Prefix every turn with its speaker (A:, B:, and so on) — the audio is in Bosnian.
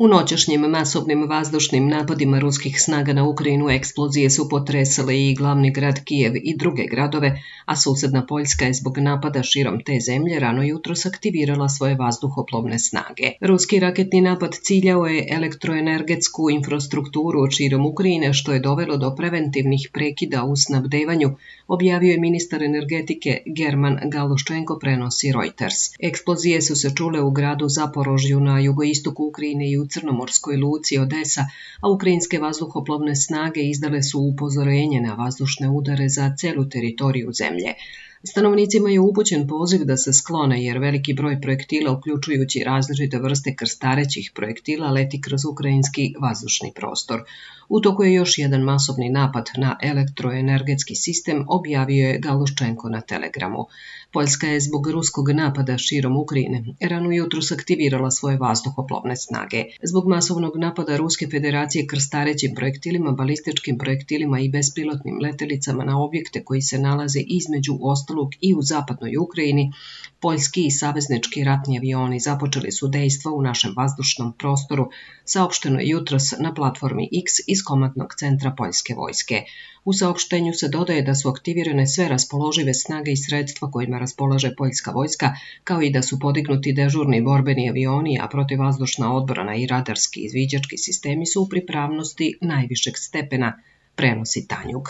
A: U noćašnjim masovnim vazdušnim napadima ruskih snaga na Ukrajinu eksplozije su potresale i glavni grad Kijev i druge gradove, a susedna Poljska je zbog napada širom te zemlje rano jutros aktivirala svoje vazduhoplovne snage. Ruski raketni napad ciljao je elektroenergetsku infrastrukturu širom Ukrajine, što je dovelo do preventivnih prekida u snabdevanju, objavio je ministar energetike German Galuščenko, prenosi Reuters. Eksplozije su se čule u gradu Zaporožju na jugoistoku Ukrajine i u Crnomorskoj luci Odesa, a ukrajinske vazduhoplovne snage izdale su upozorenje na vazdušne udare za celu teritoriju zemlje. Stanovnicima je upućen poziv da se sklone jer veliki broj projektila, uključujući različite vrste krstarećih projektila, leti kroz ukrajinski vazdušni prostor. U toku je još jedan masovni napad na elektroenergetski sistem, objavio je Galuščenko na Telegramu. Poljska je zbog ruskog napada širom Ukrajine rano jutros aktivirala svoje vazduhoplovne snage. Zbog masovnog napada Ruske federacije krstarećim projektilima, balističkim projektilima i bespilotnim letelicama na objekte koji se nalaze između ostalog i u zapadnoj Ukrajini, poljski i saveznički ratni avioni započeli su dejstva u našem vazdušnom prostoru, saopšteno je jutros na platformi X iz komandnog centra poljske vojske. U saopštenju se dodaje da su aktivirane sve raspoložive snage i sredstva kojima raspolaže poljska vojska, kao i da su podignuti dežurni borbeni avioni, a protivvazdušna odbrana i radarski izviđački sistemi su u pripravnosti najvišeg stepena, prenosi Tanjug.